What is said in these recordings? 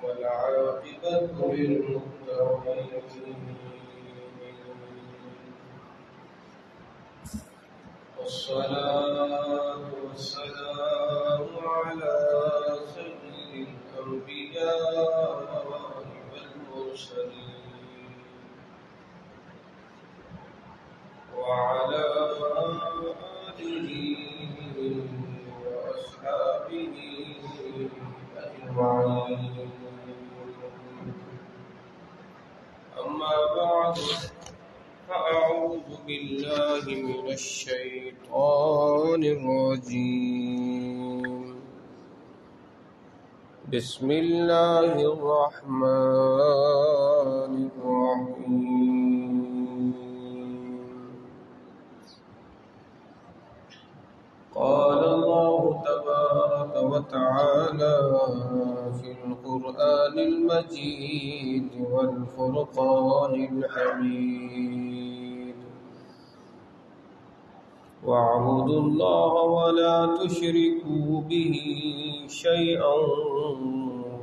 والعاقبة للمتقين والصلاة والسلام على سيد الأنبياء والمرسلين وعلى آله وأصحابه أجمعين. أما بعد فأعوذ بالله من الشيطان الرجيم. بسم الله الرحمن الرحيم. قال الله تبارك وتعالى في القرآن المجيد والفرقان الحميد: واعبدوا الله ولا تشركوا به شيئا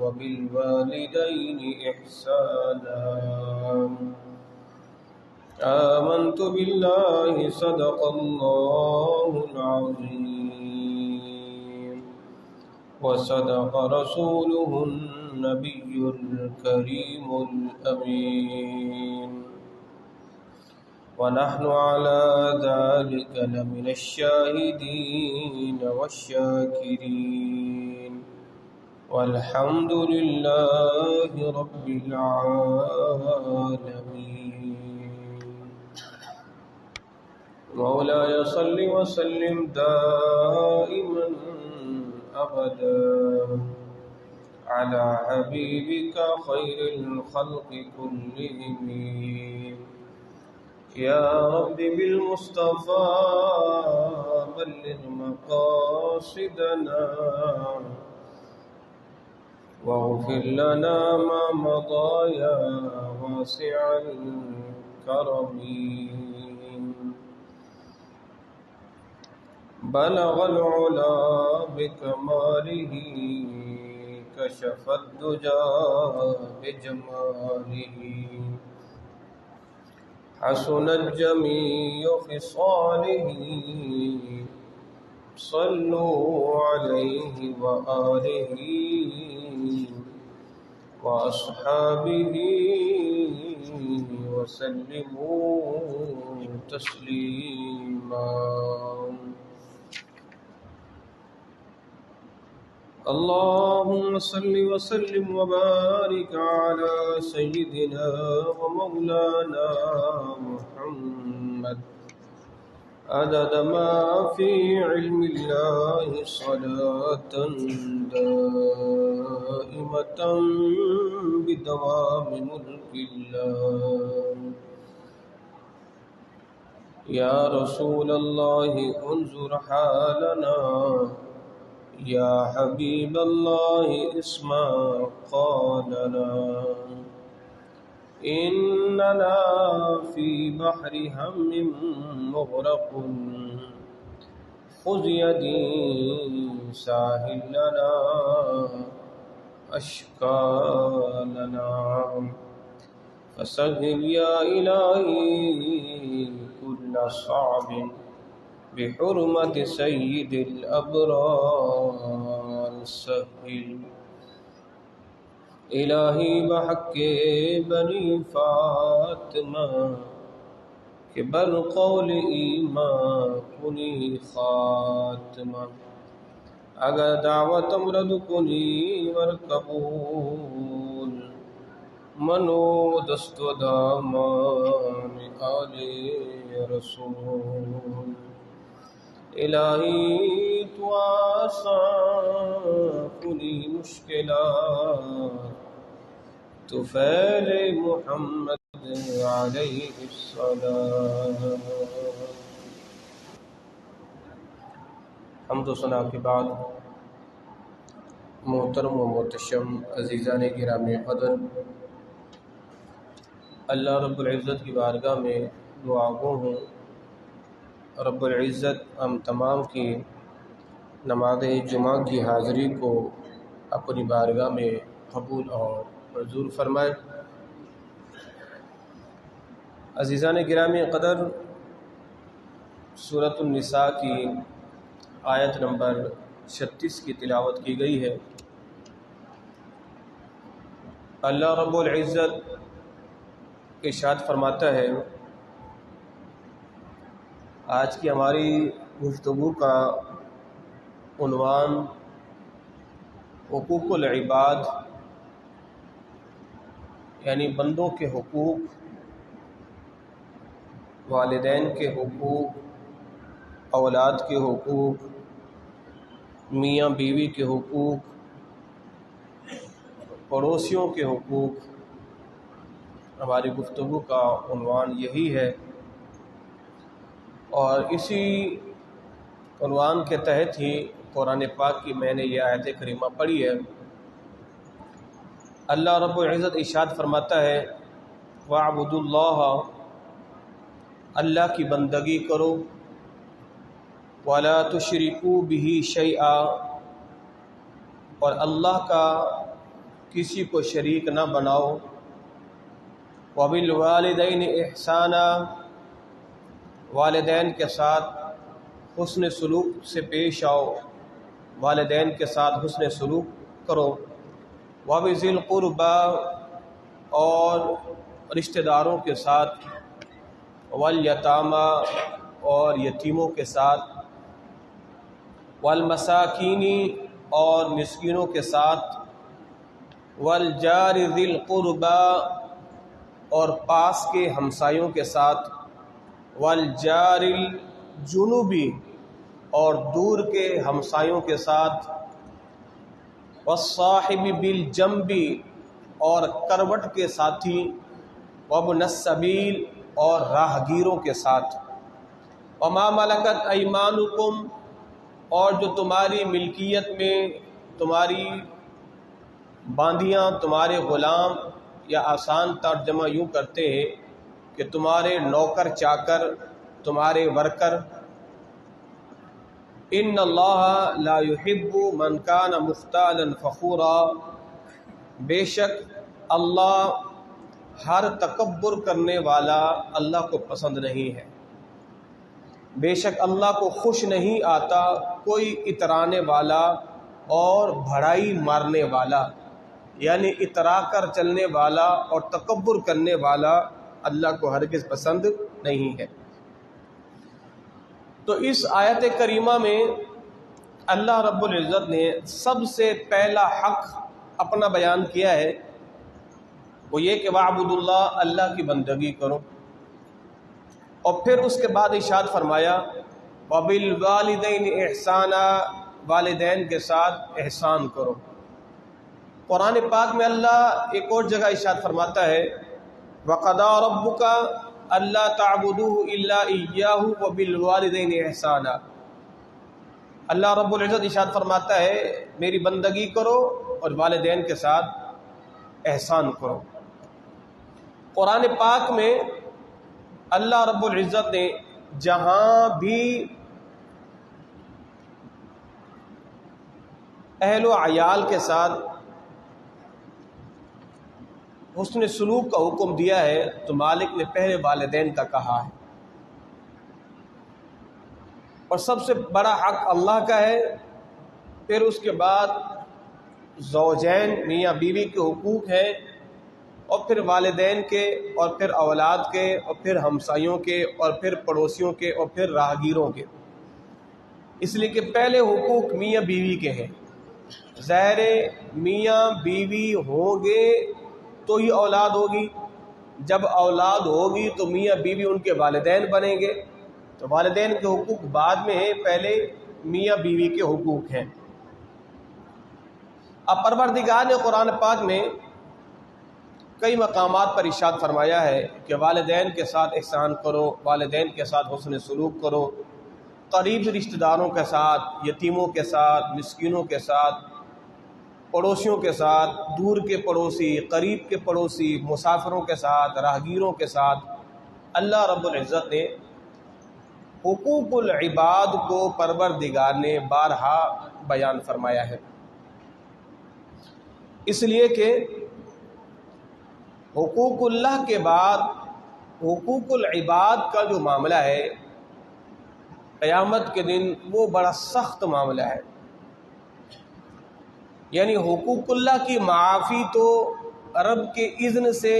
وبالوالدين إحسانا. آمنت بالله صدق الله العظيم وصدق رسوله النبي الكريم الأمين ونحن على ذلك لمن الشاهدين والشاكرين والحمد لله رب العالمين. مولاي صل وسلم دائما أبدا على حبيبك خير الخلق كلهم. يا رب بالمصطفى بلغ مقاصدنا واغفر لنا ما مضى يا واسع الكرم. بلغ العلا بكماله كشف الدجى بجماله حسنت جميع خصاله. صلوا عليه وآله وأصحابه وسلموا تسليما. اللهم صل وسلم وبارك على سيدنا ومولانا محمد عدد ما في علم الله صلاة دائمة بدوام ملك الله. يا رسول الله انظر حالنا، يا حبيب الله اسمع قولنا. إننا في بحر هم مغرق، خذ يدي ساهل لنا أشكالنا. فسهل يا إلهي كل صعب بحرمة سيد الأبرار. سهل الہی بحق بنی فاطمہ کہ بالقول ایمان کنی خاتمہ. اگر دعوت امرد کنی ور قبول منو دست و دامان آل رسول. الہی تو آسان کنی مشکلات تو فعل محمد علیہ السلام. حمد و ثنا کے بعد محترم و محتشم عزیزان گرامی قدر، اللہ رب العزت کی بارگاہ میں دعا گو ہوں. رب العزت ہم تمام کی نماز جمعہ کی حاضری کو اپنی بارگاہ میں قبول اور منظور فرمائے۔ عزیزان گرامی قدر، سورۃ النساء کی آیت نمبر 36 کی تلاوت کی گئی ہے۔ اللہ رب العزت ارشاد فرماتا ہے، آج کی ہماری گفتگو کا عنوان حقوق العباد یعنی بندوں کے حقوق، والدین کے حقوق، اولاد کے حقوق، میاں بیوی کے حقوق، پڑوسیوں کے حقوق۔ ہماری گفتگو کا عنوان یہی ہے، اور اسی عنوان کے تحت ہی قرآن پاک کی میں نے یہ آیت کریمہ پڑھی ہے۔ اللہ رب العزت ارشاد فرماتا ہے، وَاعْبُدُوا اللَّهَ، اللہ کی بندگی کرو، وَلَا تُشْرِكُوا بِهِ شَيْئًا، اور اللہ کا کسی کو شریک نہ بناؤ، وَبِالْوَالِدَيْنِ إِحْسَانًا، والدین کے ساتھ حسن سلوک سے پیش آؤ، والدین کے ساتھ حسن سلوک کرو، وَبِذِي الْقُرْبَى، اور رشتہ داروں کے ساتھ، وَالْيَتَامَى، اور یتیموں کے ساتھ، وَالْمَسَاكِينِ، اور مسکینوں کے ساتھ، وَالْجَارِ ذِي الْقُرْبَى، اور پاس کے ہمسایوں کے ساتھ، وَالْجَارِ الْجُنُوبِ، اور دور کے ہمسایوں کے ساتھ، وَالصَّاحِبِ بِالْجَنبِ، اور کروٹ کے ساتھی، وَابْنَ السَّبِيلِ، اور راہگیروں کے ساتھ، وَمَا مَلَكَتْ أَيْمَانُكُمْ، اور جو تمہاری ملکیت میں تمہاری باندیاں، تمہارے غلام، یا آسان ترجمہ یوں کرتے ہیں کہ تمہارے نوکر چاکر، تمہارے ورکر۔ ان اللہ لا يحب من کان مختالا فخورا، بے شک اللہ ہر تکبر کرنے والا اللہ کو پسند نہیں ہے، بے شک اللہ کو خوش نہیں آتا کوئی اترانے والا اور بھڑائی مارنے والا، یعنی اترا کر چلنے والا اور تکبر کرنے والا اللہ کو ہرگز پسند نہیں ہے۔ تو اس آیت کریمہ میں اللہ رب العزت نے سب سے پہلا حق اپنا بیان کیا ہے، وہ یہ کہ وَاعْبُدُوا اللَّهَ، اللہ کی بندگی کرو، اور پھر اس کے بعد ارشاد فرمایا وَبِالْوَالِدَيْنِ إِحْسَانًا، والدین کے ساتھ احسان کرو۔ قرآن پاک میں اللہ ایک اور جگہ ارشاد فرماتا ہے وَقَضَىٰ رَبُّكَ أَلَّا تَعْبُدُوا إِلَّا إِيَّاهُ وَبِالْوَالِدَيْنِ إِحْسَانًا، اللہ رب العزت ارشاد فرماتا ہے میری بندگی کرو اور والدین کے ساتھ احسان کرو۔ قرآن پاک میں اللہ رب العزت نے جہاں بھی اہل و عیال کے ساتھ حسن سلوک کا حکم دیا ہے تو مالک نے پہلے والدین کا کہا ہے، اور سب سے بڑا حق اللہ کا ہے، پھر اس کے بعد زوجین میاں بیوی کے حقوق ہیں، اور پھر والدین کے، اور پھر اولاد کے، اور پھر ہمسایوں کے، اور پھر پڑوسیوں کے، اور پھر راہگیروں کے۔ اس لیے کہ پہلے حقوق میاں بیوی کے ہیں۔ ظاہر میاں بیوی ہوں گے تو ہی اولاد ہوگی، جب اولاد ہوگی تو میاں بیوی ان کے والدین بنیں گے، تو والدین کے حقوق بعد میں ہیں، پہلے میاں بیوی کے حقوق ہیں۔ اب پروردگار نے قرآن پاک میں کئی مقامات پر ارشاد فرمایا ہے کہ والدین کے ساتھ احسان کرو، والدین کے ساتھ حسن سلوک کرو، قریب رشتہ داروں کے ساتھ، یتیموں کے ساتھ، مسکینوں کے ساتھ، پڑوسیوں کے ساتھ، دور کے پڑوسی، قریب کے پڑوسی، مسافروں کے ساتھ، راہگیروں کے ساتھ۔ اللہ رب العزت نے حقوق العباد کو پروردگار نے بارہا بیان فرمایا ہے۔ اس لیے کہ حقوق اللہ کے بعد حقوق العباد کا جو معاملہ ہے قیامت کے دن وہ بڑا سخت معاملہ ہے. یعنی حقوق اللہ کی معافی تو رب کے اذن سے،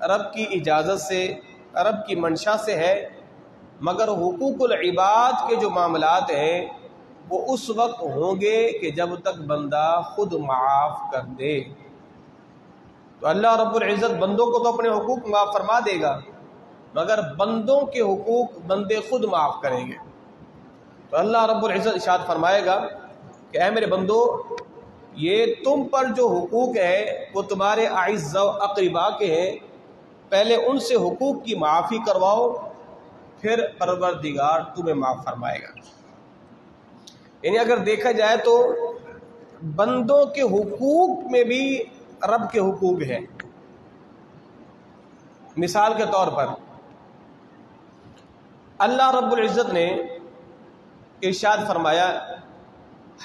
رب کی اجازت سے، رب کی منشا سے ہے، مگر حقوق العباد کے جو معاملات ہیں وہ اس وقت ہوں گے کہ جب تک بندہ خود معاف کر دے. تو اللہ رب العزت بندوں کو تو اپنے حقوق معاف فرما دے گا، مگر بندوں کے حقوق بندے خود معاف کریں گے. تو اللہ رب العزت ارشاد فرمائے گا کہ اے میرے بندو، یہ تم پر جو حقوق ہیں وہ تمہارے اعزاء و اقرباء کے ہیں، پہلے ان سے حقوق کی معافی کرواؤ، پھر پروردگار تمہیں معاف فرمائے گا. یعنی اگر دیکھا جائے تو بندوں کے حقوق میں بھی رب کے حقوق ہیں. مثال کے طور پر اللہ رب العزت نے ارشاد فرمایا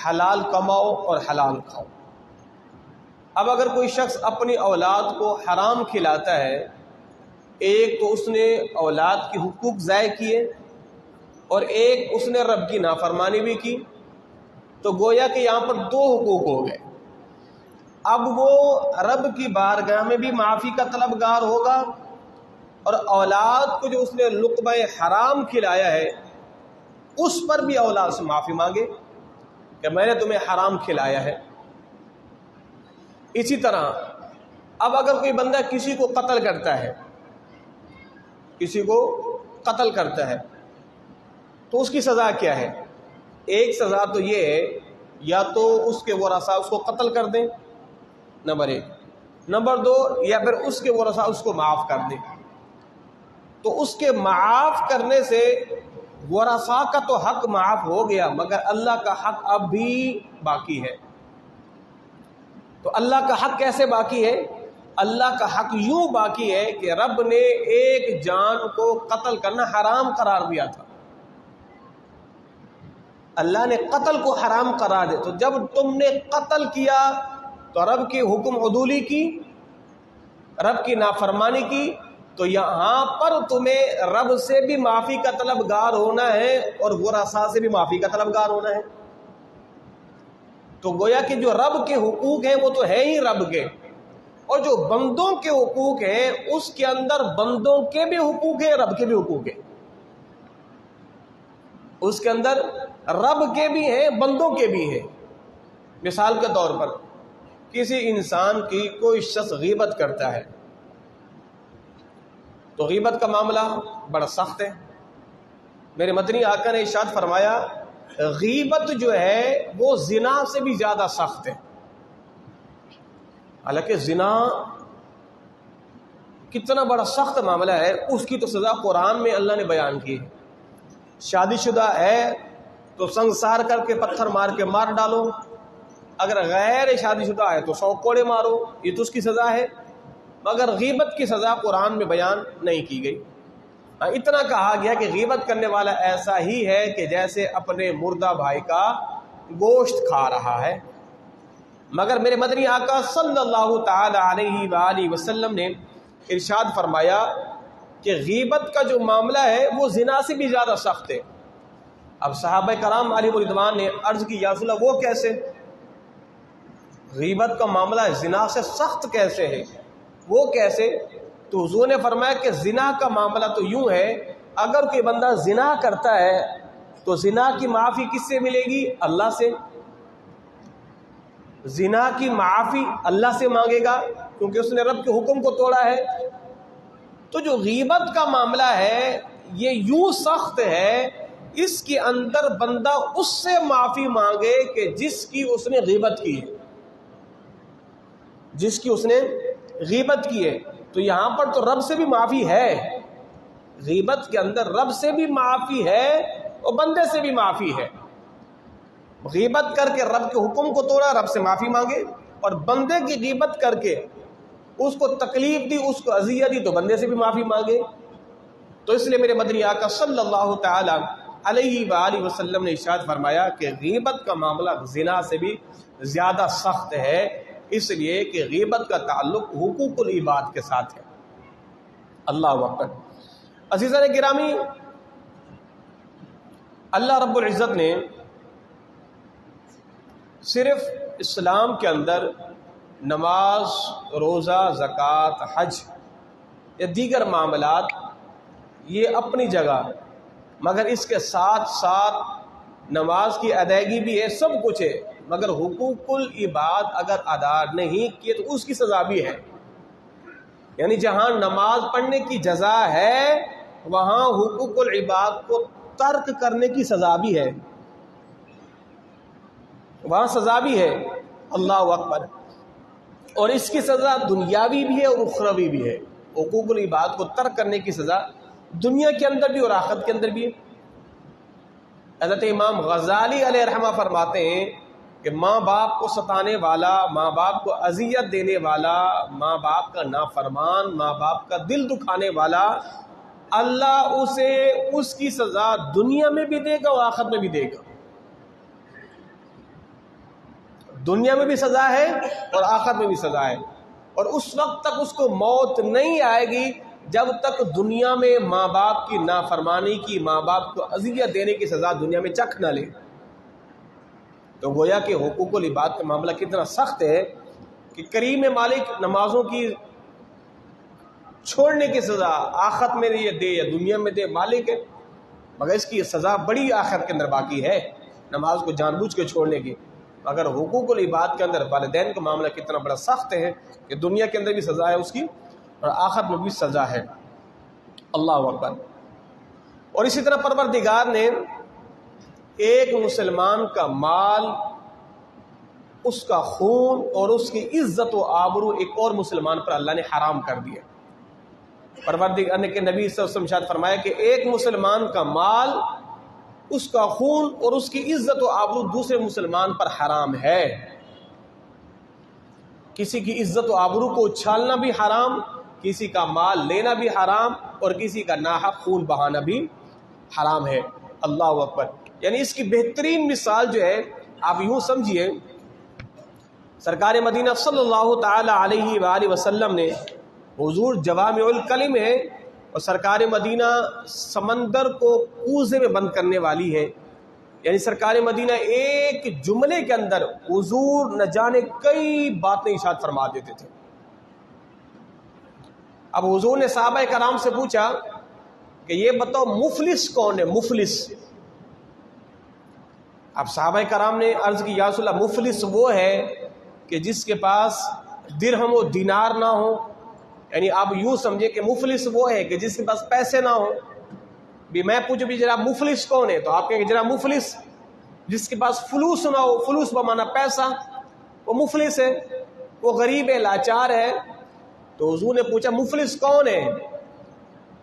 حلال کماؤ اور حلال کھاؤ. اب اگر کوئی شخص اپنی اولاد کو حرام کھلاتا ہے، ایک تو اس نے اولاد کے حقوق ضائع کیے اور ایک اس نے رب کی نافرمانی بھی کی، تو گویا کہ یہاں پر دو حقوق ہو گئے. اب وہ رب کی بارگاہ میں بھی معافی کا طلبگار ہوگا، اور اولاد کو جو اس نے لقمہ حرام کھلایا ہے اس پر بھی اولاد سے معافی مانگے کہ میں نے تمہیں حرام کھلایا ہے. اسی طرح اب اگر کوئی بندہ کسی کو قتل کرتا ہے، کسی کو قتل کرتا ہے، تو اس کی سزا کیا ہے؟ ایک سزا تو یہ ہے یا تو اس کے ورثاء اس کو قتل کر دیں، نمبر ایک. نمبر دو، یا پھر اس کے ورثاء اس کو معاف کر دیں. تو اس کے معاف کرنے سے ورثاء کا تو حق معاف ہو گیا، مگر اللہ کا حق اب بھی باقی ہے. تو اللہ کا حق کیسے باقی ہے؟ اللہ کا حق یوں باقی ہے کہ رب نے ایک جان کو قتل کرنا حرام قرار دیا تھا. اللہ نے قتل کو حرام قرار دیا، تو جب تم نے قتل کیا تو رب کی حکم عدولی کی، رب کی نافرمانی کی، تو یہاں پر تمہیں رب سے بھی معافی کا طلبگار ہونا ہے اور ورثاء سے بھی معافی کا طلبگار ہونا ہے. تو گویا کہ جو رب کے حقوق ہیں وہ تو ہے ہی رب کے، اور جو بندوں کے حقوق ہیں اس کے اندر بندوں کے بھی حقوق ہیں، رب کے بھی حقوق ہیں. اس کے اندر رب کے بھی ہیں، بندوں کے بھی ہیں. مثال کے طور پر کسی انسان کی کوئی شخص غیبت کرتا ہے تو غیبت کا معاملہ بڑا سخت ہے. میرے مدنی آقا نے ارشاد فرمایا غیبت جو ہے وہ زنا سے بھی زیادہ سخت ہے. حالانکہ زنا کتنا بڑا سخت معاملہ ہے، اس کی تو سزا قرآن میں اللہ نے بیان کی ہے. شادی شدہ ہے تو سنگسار کر کے پتھر مار کے مار ڈالو، اگر غیر شادی شدہ ہے تو 100 کوڑے مارو، یہ تو اس کی سزا ہے. مگر غیبت کی سزا قرآن میں بیان نہیں کی گئی. اتنا کہا گیا کہ غیبت کرنے والا ایسا ہی ہے کہ جیسے اپنے مردہ بھائی کا گوشت کھا رہا ہے. مگر میرے مدنی آقا صلی اللہ تعالی علیہ وآلہ وسلم نے ارشاد فرمایا کہ غیبت کا جو معاملہ ہے وہ زنا سے بھی زیادہ سخت ہے. اب صحابہ کرام علیہ رضوان نے عرض کی یا رسول اللہ وہ کیسے؟ غیبت کا معاملہ زنا سے سخت کیسے ہے، وہ کیسے؟ تو حضور نے فرمایا کہ زنا کا معاملہ تو یوں ہے، اگر کوئی بندہ زنا کرتا ہے تو زنا کی معافی کس سے ملے گی؟ اللہ سے. زنا کی معافی اللہ سے مانگے گا کیونکہ اس نے رب کے حکم کو توڑا ہے. تو جو غیبت کا معاملہ ہے یہ یوں سخت ہے، اس کے اندر بندہ اس سے معافی مانگے کہ جس کی اس نے غیبت کی ہے، جس کی اس نے غیبت کی ہے. تو یہاں پر تو رب سے بھی معافی ہے، غیبت کے اندر رب سے بھی معافی ہے اور بندے سے بھی معافی ہے. غیبت کر کے رب کے حکم کو توڑا، رب سے معافی مانگے، اور بندے کی غیبت کر کے اس کو تکلیف دی، اس کو اذیت دی، تو بندے سے بھی معافی مانگے. تو اس لیے میرے مدنی آقا صلی اللہ تعالی علیہ وآلہ وسلم نے ارشاد فرمایا کہ غیبت کا معاملہ زنا سے بھی زیادہ سخت ہے، اس لیے کہ غیبت کا تعلق حقوق العباد کے ساتھ ہے۔ اللہ اکبر۔ عزیزان گرامی، اللہ رب العزت نے صرف اسلام کے اندر نماز، روزہ، زکوٰۃ، حج یا دیگر معاملات یہ اپنی جگہ، مگر اس کے ساتھ ساتھ نماز کی ادائیگی بھی ہے، سب کچھ ہے، مگر حقوق العباد اگر ادا نہیں کیے تو اس کی سزا بھی ہے۔ یعنی جہاں نماز پڑھنے کی جزا ہے وہاں حقوق العباد کو ترک کرنے کی سزا بھی ہے، وہاں سزا بھی ہے۔ اللہ اکبر۔ اور اس کی سزا دنیاوی بھی ہے اور اخروی بھی ہے۔ حقوق العباد کو ترک کرنے کی سزا دنیا کے اندر بھی اور آخرت کے اندر بھی ہے۔ حضرت امام غزالی علیہ رحمہ فرماتے ہیں کہ ماں باپ کو ستانے والا، ماں باپ کو اذیت دینے والا، ماں باپ کا نافرمان، ماں باپ کا دل دکھانے والا، اللہ اسے اس کی سزا دنیا میں بھی دے گا اور آخرت میں بھی دے گا۔ دنیا میں بھی سزا ہے اور آخرت میں بھی سزا ہے، اور اس وقت تک اس کو موت نہیں آئے گی جب تک دنیا میں ماں باپ کی نافرمانی کی، ماں باپ کو اذیت دینے کی سزا دنیا میں چکھ نہ لے۔ تو گویا کہ حقوق العباد کا معاملہ کتنا سخت ہے کہ کریم مالک نمازوں کی چھوڑنے کی سزا آخرت میں یہ دے یا دنیا میں دے، مالک ہے، مگر اس کی سزا بڑی آخرت کے اندر باقی ہے، نماز کو جان بوجھ کے چھوڑنے کی۔ مگر حقوق العباد کے اندر والدین کا معاملہ کتنا بڑا سخت ہے کہ دنیا کے اندر بھی سزا ہے اس کی اور آخرت میں بھی سزا ہے۔ اللہ اکبر۔ اور اسی طرح پروردگار نے ایک مسلمان کا مال، اس کا خون اور اس کی عزت و آبرو ایک اور مسلمان پر اللہ نے حرام کر دیا۔ پروردگار نے کہ نبی صلی اللہ علیہ وسلم ارشاد فرمایا کہ ایک مسلمان کا مال، اس کا خون اور اس کی عزت و آبرو دوسرے مسلمان پر حرام ہے۔ کسی کی عزت و آبرو کو اچھالنا بھی حرام، کسی کا مال لینا بھی حرام، اور کسی کا ناحق خون بہانا بھی حرام ہے۔ اللہ اکبر۔ یعنی اس کی بہترین مثال جو ہے آپ یوں سمجھیے، سرکار مدینہ صلی اللہ تعالی علیہ وآلہ وسلم نے، حضور جوامع الکلم ہے اور سرکار مدینہ سمندر کو کوزے میں بند کرنے والی ہے۔ یعنی سرکار مدینہ ایک جملے کے اندر حضور نہ جانے کئی باتیں ارشاد فرما دیتے تھے۔ اب حضور نے صحابہ کرام سے پوچھا کہ یہ بتاؤ مفلس کون ہے؟ مفلس۔ اب صحابہ کرام نے عرض کی یا رسول اللہ، مفلس وہ ہے کہ جس کے پاس درہم و دینار نہ ہو۔ یعنی آپ یوں سمجھے کہ مفلس وہ ہے کہ جس کے پاس پیسے نہ ہو۔ بھی میں پوچھوں بھی جناب مفلس کون ہے، تو آپ کہیں کہ جناب مفلس جس کے پاس فلوس نہ ہو، فلوس بمانا پیسہ، وہ مفلس ہے، وہ غریب ہے، لاچار ہے۔ تو حضور نے پوچھا مفلس کون ہے؟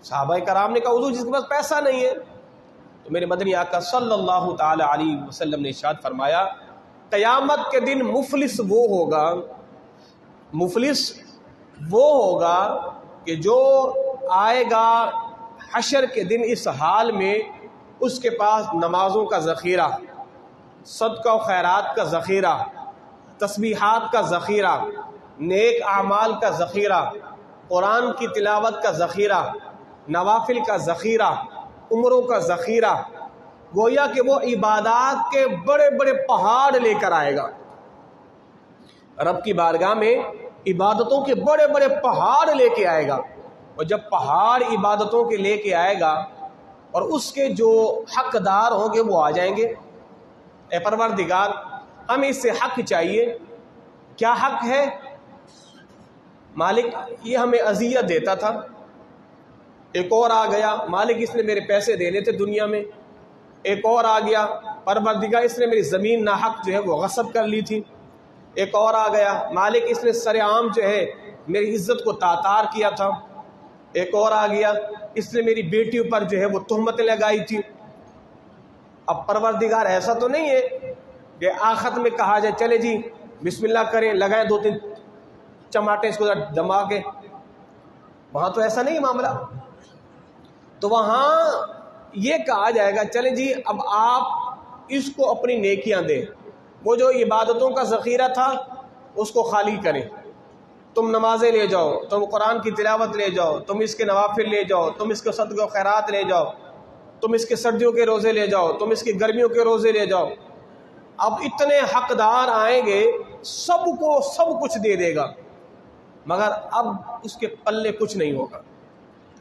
صحابہ کرام نے کہا حضور جس کے پاس پیسہ نہیں ہے۔ تو میرے مدنی آقا صلی اللہ تعالی علیہ وسلم نے ارشاد فرمایا قیامت کے دن مفلس وہ ہوگا، مفلس وہ ہوگا کہ جو آئے گا حشر کے دن اس حال میں اس کے پاس نمازوں کا ذخیرہ، صدقہ و خیرات کا ذخیرہ، تسبیحات کا ذخیرہ، نیک اعمال کا ذخیرہ، قرآن کی تلاوت کا ذخیرہ، نوافل کا ذخیرہ، عمروں کا ذخیرہ، گویا کہ وہ عبادات کے بڑے بڑے پہاڑ لے کر آئے گا رب کی بارگاہ میں، عبادتوں کے بڑے بڑے پہاڑ لے کے آئے گا۔ اور جب پہاڑ عبادتوں کے لے کے آئے گا اور اس کے جو حقدار ہوں گے وہ آ جائیں گے، اے پروردگار ہمیں اس سے حق چاہیے۔ کیا حق ہے؟ مالک یہ ہمیں اذیت دیتا تھا، ایک اور آ گیا مالک اس نے میرے پیسے دینے تھے دنیا میں، ایک اور آ گیا پروردگار اس نے میری زمین ناحق جو ہے وہ غصب کر لی تھی، ایک اور آ گیا مالک اس نے سر عام جو ہے میری عزت کو تاتار کیا تھا، ایک اور آ گیا اس نے میری بیٹیوں پر جو ہے وہ تہمتیں لگائی تھی۔ اب پروردگار ایسا تو نہیں ہے کہ آخرت میں کہا جائے چلے جی بسم اللہ کریں، لگائیں دو تین چماٹے اس کو دما کے، وہاں تو ایسا نہیں معاملہ۔ تو وہاں یہ کہا جائے گا چلے جی اب آپ اس کو اپنی نیکیاں دیں، وہ جو عبادتوں کا ذخیرہ تھا اس کو خالی کریں. تم نمازیں لے جاؤ، تم قرآن کی تلاوت لے جاؤ، تم اس کے نوافل لے جاؤ، تم اس کے صدقہ و خیرات لے جاؤ، تم اس کے سردیوں کے روزے لے جاؤ، تم اس کی گرمیوں کے روزے لے جاؤ. اب اتنے حقدار آئیں گے، سب کو سب کچھ دے دے گا، مگر اب اس کے پلے کچھ نہیں ہوگا.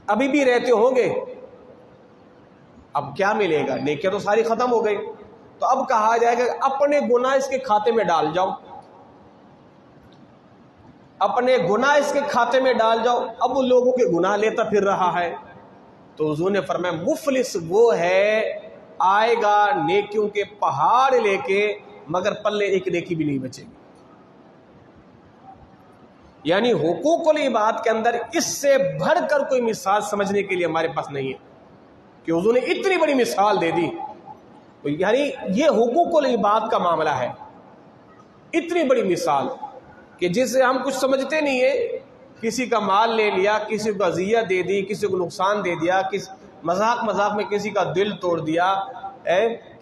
ابھی بھی رہتے ہوں گے، اب کیا ملے گا؟ نیکیاں تو ساری ختم ہو گئی. تو اب کہا جائے گا اپنے گناہ اس کے کھاتے میں ڈال جاؤ، اپنے گناہ اس کے کھاتے میں ڈال جاؤ. اب وہ لوگوں کے گناہ لیتا پھر رہا ہے. تو حضور نے فرمایا مفلس وہ ہے آئے گا نیکیوں کے پہاڑ لے کے، مگر پلے ایک نیکی بھی نہیں بچے گی. یعنی حقوق العباد کے اندر اس سے بڑھ کر کوئی مثال سمجھنے کے لیے ہمارے پاس نہیں ہے کہ حضور نے اتنی بڑی مثال دے دی. یعنی یہ حقوق العباد کا معاملہ ہے، اتنی بڑی مثال کہ جس سے ہم کچھ سمجھتے نہیں ہیں. کسی کا مال لے لیا، کسی کو اذیت دے دی، کسی کو نقصان دے دیا، مذاق میں کسی کا دل توڑ دیا،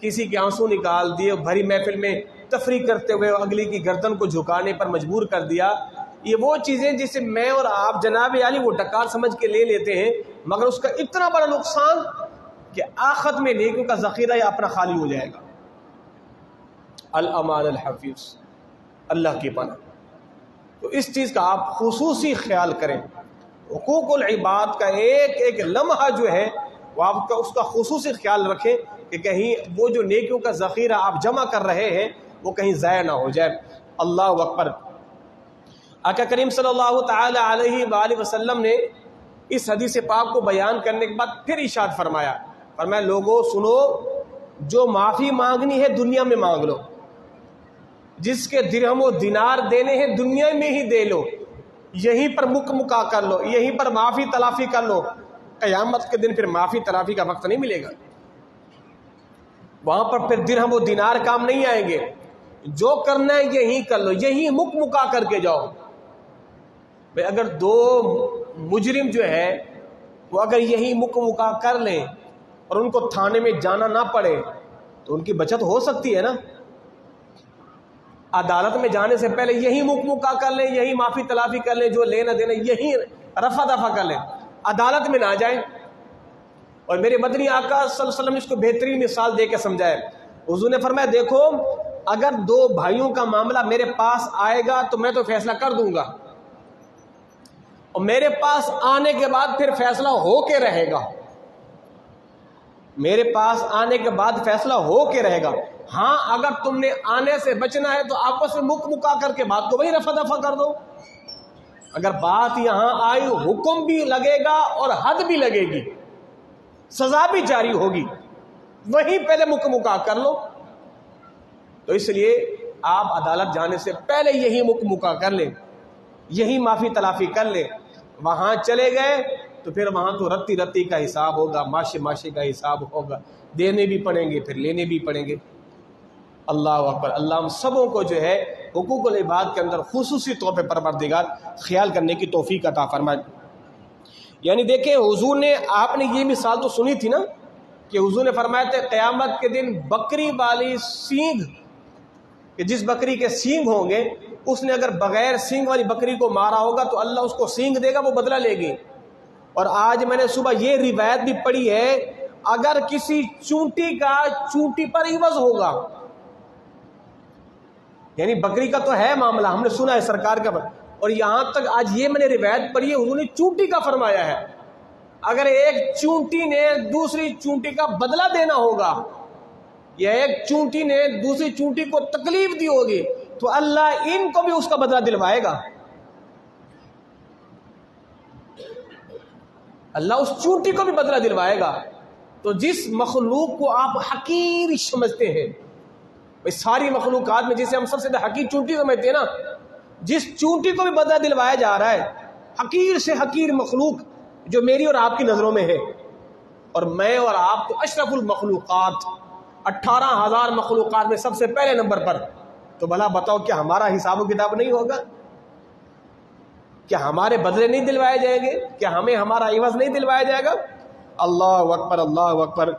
کسی کے آنسو نکال دیے، بھری محفل میں تفریح کرتے ہوئے اگلی کی گردن کو جھکانے پر مجبور کر دیا. یہ وہ چیزیں جسے میں اور آپ جناب عالی وہ ڈکار سمجھ کے لے لیتے ہیں، مگر اس کا اتنا بڑا نقصان کہ آخرت میں نیکیوں کا ذخیرہ یا اپنا خالی ہو جائے گا. الامان الحفیظ، اللہ کی پناہ. تو اس چیز کا آپ خصوصی خیال کریں. حقوق العباد کا ایک ایک لمحہ جو ہے وہ آپ کا اس کا خصوصی خیال رکھیں کہ کہیں وہ جو نیکیوں کا ذخیرہ آپ جمع کر رہے ہیں وہ کہیں ضائع نہ ہو جائے. اللہ اکبر. آقا کریم صلی اللہ تعالی علیہ وآلہ وسلم نے اس حدیث پاک کو بیان کرنے کے بعد پھر ارشاد فرمایا لوگوں سنو، جو معافی مانگنی ہے دنیا میں مانگ لو، جس کے درہم و دینار دینے ہیں دنیا میں ہی دے لو، یہیں پر مکا کر لو، یہیں پر معافی تلافی کر لو. قیامت کے دن پھر معافی تلافی کا وقت نہیں ملے گا، وہاں پر پھر درہم و دینار کام نہیں آئیں گے. جو کرنا ہے یہیں کر لو، یہیں مکا کر کے جاؤ. بھئی اگر دو مجرم جو ہے وہ اگر یہیں مکا کر لیں اور ان کو تھانے میں جانا نہ پڑے تو ان کی بچت ہو سکتی ہے نا. عدالت میں جانے سے پہلے یہی مکا کر لیں، یہی معافی تلافی کر لیں، جو لینا دینا یہی رفع دفع کر لیں، عدالت میں نہ جائیں. اور میرے مدنی آقا صلی اللہ علیہ وسلم نے اس کو بہترین مثال دے کے سمجھائے. حضور نے فرمایا دیکھو اگر دو بھائیوں کا معاملہ میرے پاس آئے گا تو میں تو فیصلہ کر دوں گا، اور میرے پاس آنے کے بعد پھر فیصلہ ہو کے رہے گا، میرے پاس آنے کے بعد فیصلہ ہو کے رہے گا. ہاں اگر تم نے آنے سے بچنا ہے تو آپس میں مکا کر کے بات کو وہی رفع دفع کر دو. اگر بات یہاں آئی حکم بھی لگے گا اور حد بھی لگے گی، سزا بھی جاری ہوگی، وہیں پہلے مکا کر لو. تو اس لیے آپ عدالت جانے سے پہلے یہی مکا کر لیں، یہی معافی تلافی کر لیں. وہاں چلے گئے تو پھر وہاں تو رتی کا حساب ہوگا، معاشے کا حساب ہوگا، دینے بھی پڑیں گے پھر لینے بھی پڑیں گے. اللہ اکبر. اللہ ہم سبوں کو جو ہے حقوق العباد کے اندر خصوصی طور پہ پروردگار خیال کرنے کی توفیق عطا فرمائے. یعنی دیکھیں حضور نے، آپ نے یہ مثال تو سنی تھی نا کہ حضور نے فرمایا تھے قیامت کے دن بکری والی سینگ، کہ جس بکری کے سینگ ہوں گے اس نے اگر بغیر سینگ والی بکری کو مارا ہوگا تو اللہ اس کو سینگ دے گا، وہ بدلہ لے گی. اور آج میں نے صبح یہ روایت بھی پڑھی ہے اگر کسی چونٹی کا چونٹی پر عوض ہوگا، یعنی بکری کا تو ہے معاملہ، ہم نے سنا ہے سرکار کا، اور یہاں تک آج یہ میں نے روایت پڑھی ہے حضور نے چونٹی کا فرمایا ہے. اگر ایک چونٹی نے دوسری چونٹی کا بدلہ دینا ہوگا یا ایک چونٹی نے دوسری چونٹی کو تکلیف دی ہوگی تو اللہ ان کو بھی اس کا بدلہ دلوائے گا. اللہ اس چونٹی کو بھی بدلہ دلوائے گا. تو جس مخلوق کو آپ حقیر سمجھتے ہیں، ساری مخلوقات میں جسے ہم سب سے حقیر چونٹی سمجھتے ہیں نا، جس چونٹی کو بھی بدلہ دلوایا جا رہا ہے، حقیر سے حقیر مخلوق جو میری اور آپ کی نظروں میں ہے، اور میں اور آپ تو اشرف المخلوقات، 18,000 مخلوقات میں سب سے پہلے نمبر پر. تو بھلا بتاؤ کیا ہمارا حساب و کتاب نہیں ہوگا؟ کیا ہمارے بدلے نہیں دلوائے جائیں گے؟ کیا ہمیں ہمارا عوض نہیں دلوایا جائے گا؟ اللہ اکبر، اللہ اکبر.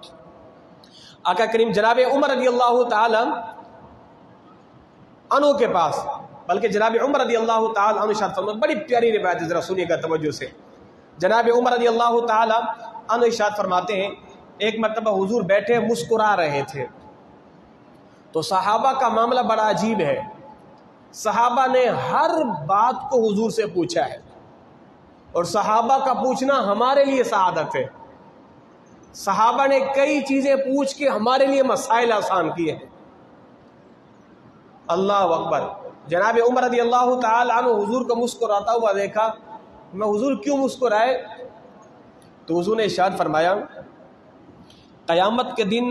آقا کریم جناب عمر رضی اللہ تعالی عنہ کے پاس بلکہ جناب عمر رضی اللہ تعالیٰ عنہ ارشاد فرماتے، بڑی پیاری روایت ہے، ذرا سنیے گا توجہ سے۔ جناب عمر رضی اللہ تعالیٰ عنہ ارشاد فرماتے ہیں ایک مرتبہ حضور بیٹھے مسکرا رہے تھے، تو صحابہ کا معاملہ بڑا عجیب ہے، صحابہ نے ہر بات کو حضور سے پوچھا ہے، اور صحابہ کا پوچھنا ہمارے لیے سعادت ہے۔ صحابہ نے کئی چیزیں پوچھ کے ہمارے لیے مسائل آسان کیے ہیں۔ اللہ اکبر۔ جناب عمر رضی اللہ تعالی عنہ حضور کو مسکراتا ہوا دیکھا، میں حضور کیوں مسکرائے؟ تو حضور نے ارشاد فرمایا قیامت کے دن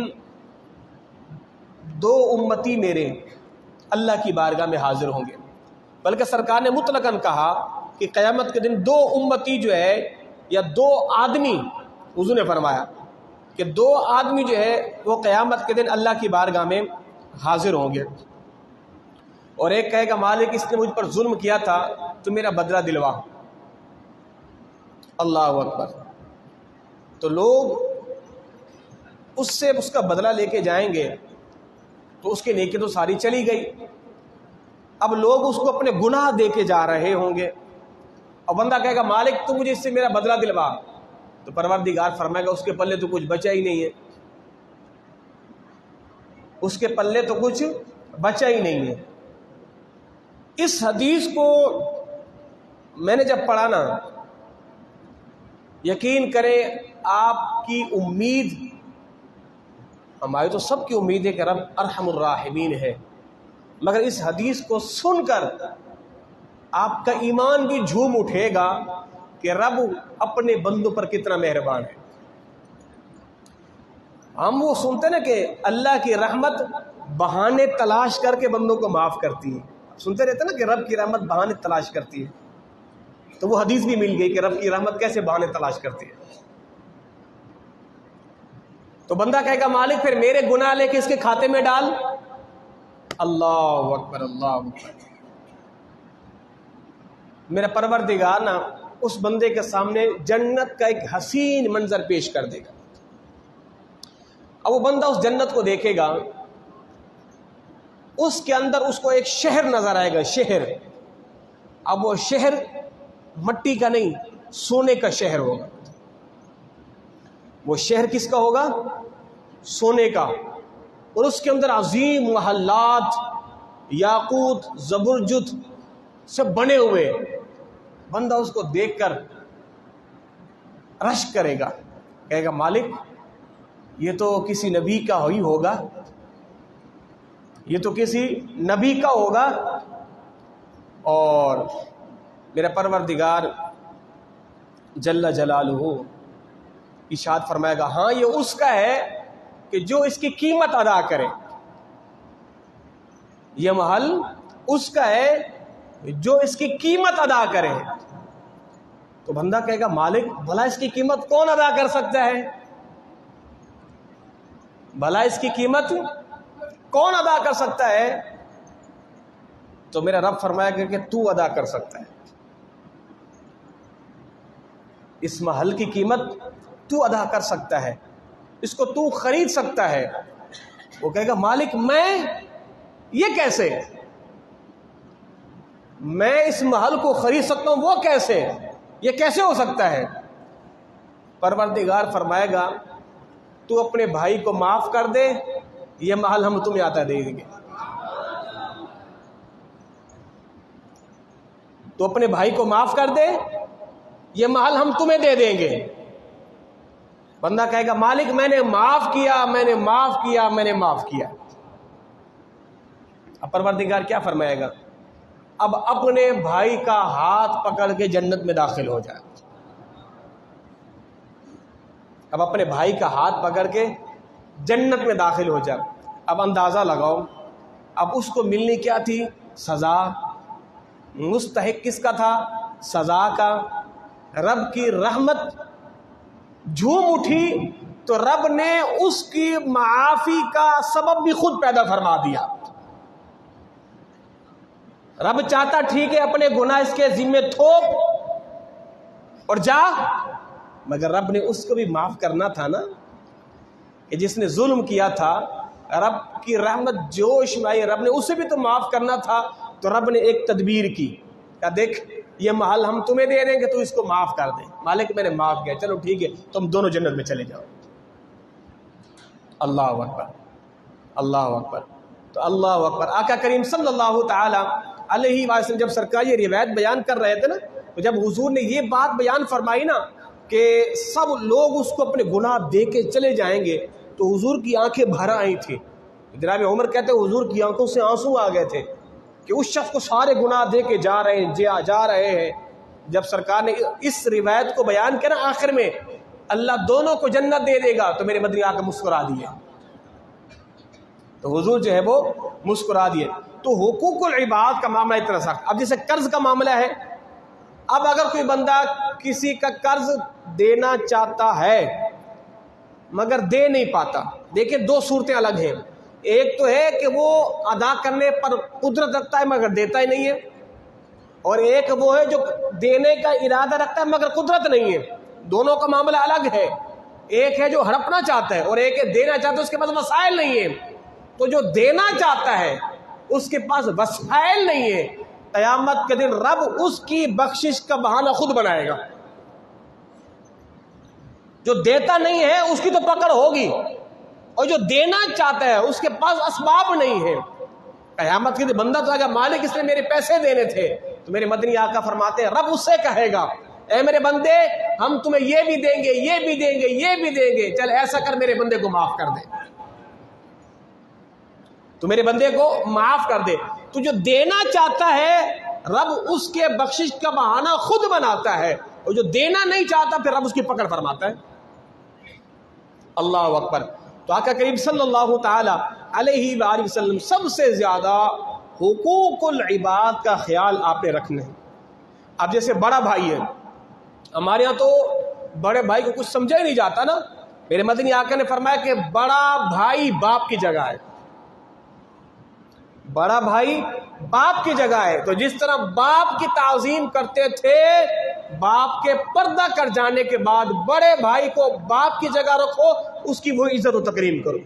دو امتی میرے اللہ کی بارگاہ میں حاضر ہوں گے، بلکہ سرکار نے مطلقاً کہا کہ قیامت کے دن دو امتی جو ہے یا دو آدمی، حضور نے فرمایا کہ دو آدمی جو ہے وہ قیامت کے دن اللہ کی بارگاہ میں حاضر ہوں گے، اور ایک کہے گا مالک اس نے مجھ پر ظلم کیا تھا تو میرا بدلہ دلوا۔ اللہ اکبر۔ تو لوگ اس سے اس کا بدلہ لے کے جائیں گے تو اس کی نیکی تو ساری چلی گئی، اب لوگ اس کو اپنے گناہ دے کے جا رہے ہوں گے، اور بندہ کہے گا مالک تو مجھے اس سے میرا بدلہ دلوا، تو پروردگار فرمائے گا اس کے پلے تو کچھ بچا ہی نہیں ہے، اس کے پلے تو کچھ بچا ہی نہیں ہے۔ اس حدیث کو میں نے جب پڑھا نا، یقین کریں آپ کی امید، ہماری تو سب کی امید ہے کہ رب ارحم الراحمین ہے، مگر اس حدیث کو سن کر آپ کا ایمان بھی جھوم اٹھے گا کہ رب اپنے بندوں پر کتنا مہربان ہے۔ ہم وہ سنتے نا کہ اللہ کی رحمت بہانے تلاش کر کے بندوں کو معاف کرتی ہے، سنتے رہتے نا کہ رب کی رحمت بہانے تلاش کرتی ہے، تو وہ حدیث بھی مل گئی کہ رب کی رحمت کیسے بہانے تلاش کرتی ہے۔ تو بندہ کہے گا مالک پھر میرے گناہ لے کے اس کے کھاتے میں ڈال۔ اللہ اکبر، اللہ اکبر۔ میرا پروردگار نا اس بندے کے سامنے جنت کا ایک حسین منظر پیش کر دے گا، اب وہ بندہ اس جنت کو دیکھے گا، اس کے اندر اس کو ایک شہر نظر آئے گا، شہر۔ اب وہ شہر مٹی کا نہیں، سونے کا شہر ہوگا۔ وہ شہر کس کا ہوگا؟ سونے کا، اور اس کے اندر عظیم محلات یاقوت زبرجد سے بنے ہوئے۔ بندہ اس کو دیکھ کر رشک کرے گا، کہے گا مالک یہ تو کسی نبی کا ہی ہوگا، یہ تو کسی نبی کا ہوگا۔ اور میرا پروردگار جل جلالہ ارشاد فرمائے گا ہاں یہ اس کا ہے کہ جو اس کی قیمت ادا کرے، یہ محل اس کا ہے جو اس کی قیمت ادا کرے۔ تو بندہ کہے گا مالک بھلا اس کی قیمت کون ادا کر سکتا ہے؟ بھلا اس کی قیمت کون ادا کر سکتا ہے؟ تو میرا رب فرمایا گا کہ تو ادا کر سکتا ہے، اس محل کی قیمت تو ادا کر سکتا ہے، اس کو تو خرید سکتا ہے۔ وہ کہے گا مالک میں یہ کیسے؟ میں اس محل کو خرید سکتا ہوں، وہ کیسے؟ یہ کیسے ہو سکتا ہے؟ پروردگار فرمائے گا تو اپنے بھائی کو معاف کر دے، یہ محل ہم تمہیں عطا دے دیں گے۔ تو اپنے بھائی کو معاف کر دے، یہ محل ہم تمہیں دے دیں گے۔ بندہ کہے گا مالک میں نے معاف کیا، میں نے معاف کیا، میں نے معاف کیا۔ اب پروردگار کیا فرمائے گا؟ اب اپنے بھائی کا ہاتھ پکڑ کے جنت میں داخل ہو جائے۔ اب اپنے بھائی کا ہاتھ پکڑ کے جنت میں داخل ہو جائے۔ اب اندازہ لگاؤ اب اس کو ملنی کیا تھی؟ سزا۔ مستحق کس کا تھا؟ سزا کا۔ رب کی رحمت جھوم اٹھی تو رب نے اس کی معافی کا سبب بھی خود پیدا فرما دیا۔ رب چاہتا ٹھیک ہے اپنے گناہ اس کے ذمے تھوپ اور جا، مگر رب نے اس کو بھی معاف کرنا تھا نا، کہ جس نے ظلم کیا تھا، رب کی رحمت جوش میں آئی، رب نے اسے بھی تو معاف کرنا تھا۔ تو رب نے ایک تدبیر کی کہ دیکھ یہ محل ہم تمہیں دے دیں گے تو اس کو معاف کر دیں. مالک میں نے معاف کیا, چلو ٹھیک ہے تم دونوں جنت میں چلے جاؤ. اللہ اکبر, اللہ اکبر. تو اللہ اکبر. آقا کریم صلی اللہ تعالی علیہ وسلم جب سرکار یہ روایت بیان کر رہے تھے نا, تو جب حضور نے یہ بات بیان فرمائی نا کہ سب لوگ اس کو اپنے گناہ دے کے چلے جائیں گے, تو حضور کی آنکھیں بھر آئی تھیں. جناب عمر کہتے ہیں حضور کی آنکھوں سے آنسو آ گئے تھے کہ اس شخص کو سارے گناہ دے کے جا رہے ہیں. جب سرکار نے اس روایت کو بیان کیا نا آخر میں اللہ دونوں کو جنت دے دے گا, تو میرے مدنی آقا مسکرا دیے. تو حضور جو ہے وہ مسکرا دیے. تو حقوق العباد کا معاملہ اتنا سخت. اب جیسے قرض کا معاملہ ہے, اب اگر کوئی بندہ کسی کا قرض دینا چاہتا ہے مگر دے نہیں پاتا, دیکھیں دو صورتیں الگ ہیں. ایک تو ہے کہ وہ ادا کرنے پر قدرت رکھتا ہے مگر دیتا ہی نہیں ہے, اور ایک وہ ہے جو دینے کا ارادہ رکھتا ہے مگر قدرت نہیں ہے. دونوں کا معاملہ الگ ہے. ایک ہے جو ہڑپنا چاہتا ہے اور ایک ہے دینا چاہتا ہے, اس کے پاس وسائل نہیں ہے. تو جو دینا چاہتا ہے اس کے پاس وسائل نہیں ہے, قیامت کے دن رب اس کی بخشش کا بہانہ خود بنائے گا. جو دیتا نہیں ہے اس کی تو پکڑ ہوگی, اور جو دینا چاہتا ہے اس کے پاس اسباب نہیں ہے. قیامت کے دن بندہ تو اگر مالک اس نے میرے پیسے دینے تھے, تو میرے مدنی آقا فرماتے ہیں رب اس سے کہے گا اے میرے بندے ہم تمہیں یہ بھی دیں گے, یہ بھی دیں گے, یہ بھی دیں گے, چل ایسا کر میرے بندے کو معاف کر دے, تو میرے بندے کو معاف کر دے. تو جو دینا چاہتا ہے رب اس کے بخشش کا بہانہ خود بناتا ہے, اور جو دینا نہیں چاہتا پھر رب اس کی پکڑ فرماتا ہے. اللہ اکبر. تو آقا کریم صلی اللہ تعالی علیہ وآلہ وسلم سب سے زیادہ حقوق العباد کا خیال آپ نے رکھنا ہے. اب جیسے بڑا بھائی ہے, ہمارے ہاں تو بڑے بھائی کو کچھ سمجھا ہی نہیں جاتا نا. میرے مدنی آقا نے فرمایا کہ بڑا بھائی باپ کی جگہ ہے, بڑا بھائی باپ کی جگہ ہے. تو جس طرح باپ کی تعظیم کرتے تھے, باپ کے پردہ کر جانے کے بعد بڑے بھائی کو باپ کی جگہ رکھو, اس کی وہ عزت و تکریم کرو.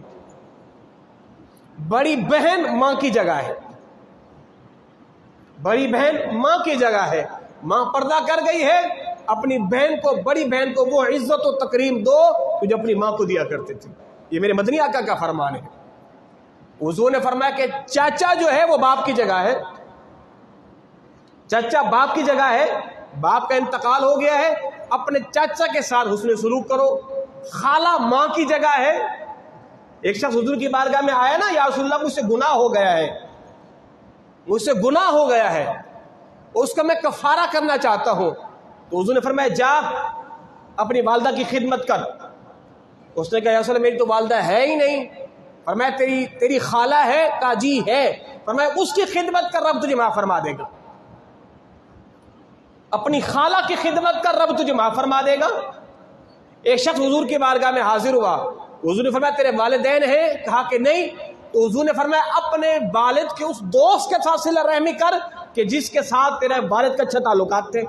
بڑی بہن ماں کی جگہ ہے, بڑی بہن ماں کی جگہ ہے. ماں پردہ کر گئی ہے, اپنی بہن کو, بڑی بہن کو وہ عزت و تکریم دو جو اپنی ماں کو دیا کرتے تھے. یہ میرے مدنی آقا کا فرمان ہے. حضور نے فرمایا کہ چاچا جو ہے وہ باپ کی جگہ ہے, چاچا باپ کی جگہ ہے. باپ کا انتقال ہو گیا ہے, اپنے چاچا کے ساتھ حسن سلوک کرو. خالہ ماں کی جگہ ہے. ایک شخص حضور کی بارگاہ میں آیا نا, یا رسول اللہ مجھ سے گناہ ہو گیا ہے, مجھ سے گناہ ہو گیا ہے, اس کا میں کفارہ کرنا چاہتا ہوں. تو حضور نے فرمایا جا اپنی والدہ کی خدمت کر. اس نے کہا یا رسول اللہ میری تو والدہ ہے ہی نہیں. فرمایا تیری خالہ ہے, کہا جی ہے. فرمایا اس کی خدمت کر, رب تجھے معاف فرما دے گا. اپنی خالہ کی خدمت کر, رب تجھے معاف فرما دے گا. ایک شخص حضور کی بارگاہ میں حاضر ہوا. حضور نے فرمایا تیرے والدین ہیں, کہا کہ نہیں. تو حضور نے فرمایا اپنے والد کے اس دوست کے ساتھ صلہ رحمی کر کہ جس کے ساتھ تیرے والد کے اچھے تعلقات تھے,